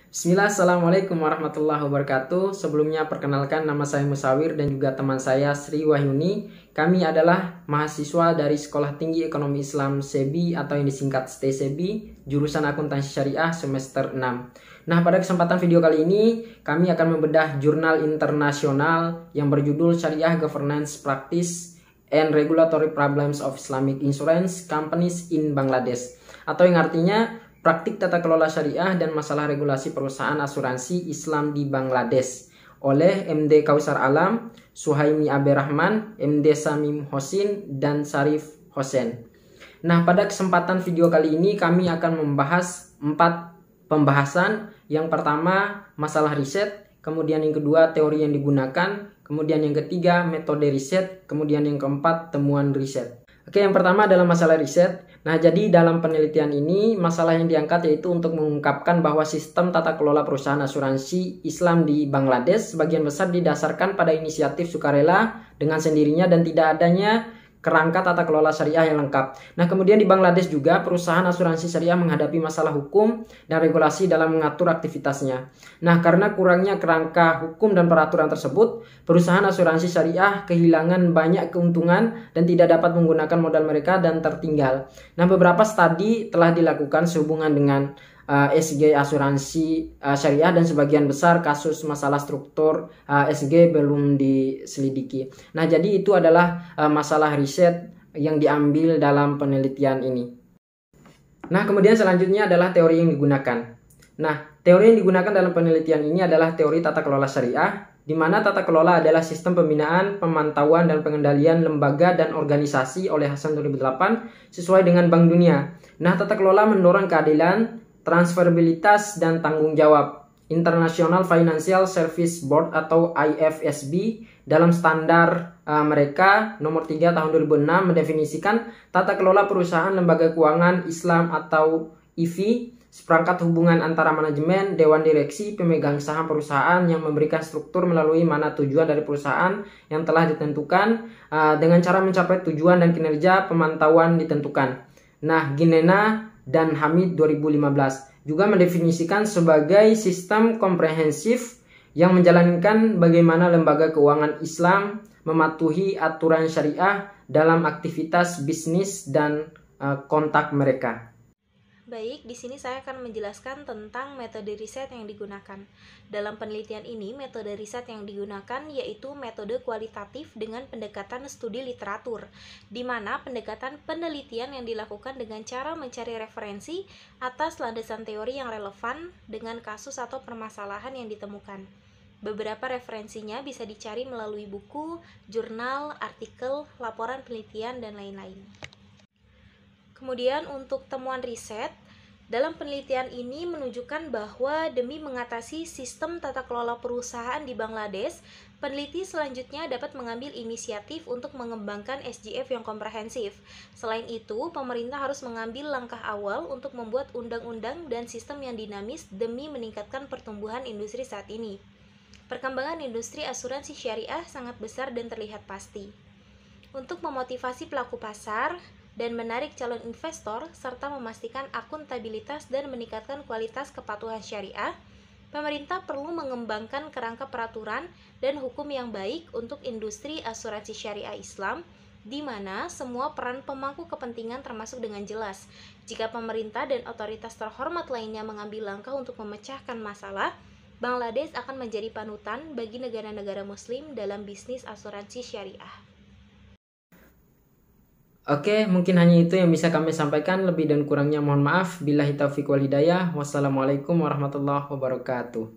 Bismillah, Assalamualaikum warahmatullahi wabarakatuh. Sebelumnya perkenalkan, nama saya Musawir dan juga teman saya Sri Wahyuni. Kami adalah mahasiswa dari Sekolah Tinggi Ekonomi Islam SEBI atau yang disingkat STSEBI, jurusan Akuntansi Syariah semester 6. Nah, pada kesempatan video kali ini kami akan membedah jurnal internasional yang berjudul Syariah Governance Practice and Regulatory Problems of Islamic Insurance Companies in Bangladesh, atau yang artinya Praktik Tata Kelola Syariah dan Masalah Regulasi Perusahaan Asuransi Islam di Bangladesh oleh MD Kausar Alam, Suhaimi Abderrahman, MD Samim Hosin, dan Sarif Hosen. Nah, pada kesempatan video kali ini kami akan membahas 4 pembahasan. Yang pertama, masalah riset, kemudian yang kedua, teori yang digunakan, kemudian yang ketiga, metode riset, kemudian yang keempat, temuan riset. Oke, yang pertama adalah masalah riset. Nah, jadi dalam penelitian ini, masalah yang diangkat yaitu untuk mengungkapkan bahwa sistem tata kelola perusahaan asuransi Islam di Bangladesh sebagian besar didasarkan pada inisiatif sukarela dengan sendirinya dan tidak adanya kerangka tata kelola syariah yang lengkap. Nah, kemudian di Bangladesh juga perusahaan asuransi syariah menghadapi masalah hukum dan regulasi dalam mengatur aktivitasnya. Nah, karena kurangnya kerangka hukum dan peraturan tersebut, perusahaan asuransi syariah kehilangan banyak keuntungan dan tidak dapat menggunakan modal mereka dan tertinggal. Nah, beberapa studi telah dilakukan sehubungan dengan SG asuransi syariah dan sebagian besar kasus masalah struktur SG belum diselidiki. Nah, jadi itu adalah masalah riset yang diambil dalam penelitian ini. Nah, kemudian selanjutnya adalah teori yang digunakan. Nah, teori yang digunakan dalam penelitian ini adalah teori tata kelola syariah, di mana tata kelola adalah sistem pembinaan, pemantauan, dan pengendalian lembaga dan organisasi oleh Hasan 2008 sesuai dengan Bank Dunia. Nah, tata kelola mendorong keadilan, transferabilitas, dan tanggung jawab. International Financial Service Board atau IFSB dalam standar mereka nomor 3 tahun 2006 mendefinisikan tata kelola perusahaan lembaga keuangan Islam atau IFI, seperangkat hubungan antara manajemen, dewan direksi, pemegang saham perusahaan yang memberikan struktur melalui mana tujuan dari perusahaan yang telah ditentukan dengan cara mencapai tujuan dan kinerja pemantauan ditentukan. Nah, Ginena dan Hamid 2015 juga mendefinisikan sebagai sistem komprehensif yang menjalankan bagaimana lembaga keuangan Islam mematuhi aturan syariah dalam aktivitas bisnis dan kontak mereka. Baik, di sini saya akan menjelaskan tentang metode riset yang digunakan. Dalam penelitian ini, metode riset yang digunakan yaitu metode kualitatif dengan pendekatan studi literatur, di mana pendekatan penelitian yang dilakukan dengan cara mencari referensi atas landasan teori yang relevan dengan kasus atau permasalahan yang ditemukan. Beberapa referensinya bisa dicari melalui buku, jurnal, artikel, laporan penelitian, dan lain-lain. Kemudian untuk temuan riset, dalam penelitian ini menunjukkan bahwa demi mengatasi sistem tata kelola perusahaan di Bangladesh, peneliti selanjutnya dapat mengambil inisiatif untuk mengembangkan SGF yang komprehensif. Selain itu, pemerintah harus mengambil langkah awal untuk membuat undang-undang dan sistem yang dinamis demi meningkatkan pertumbuhan industri saat ini. Perkembangan industri asuransi syariah sangat besar dan terlihat pasti. Untuk memotivasi pelaku pasar dan menarik calon investor, serta memastikan akuntabilitas dan meningkatkan kualitas kepatuhan syariah, pemerintah perlu mengembangkan kerangka peraturan dan hukum yang baik untuk industri asuransi syariah Islam, di mana semua peran pemangku kepentingan termasuk dengan jelas. Jika pemerintah dan otoritas terhormat lainnya mengambil langkah untuk memecahkan masalah, Bangladesh akan menjadi panutan bagi negara-negara Muslim dalam bisnis asuransi syariah. Oke, mungkin hanya itu yang bisa kami sampaikan. Lebih dan kurangnya mohon maaf. Billahi taufiq wal hidayah. Wassalamualaikum warahmatullahi wabarakatuh.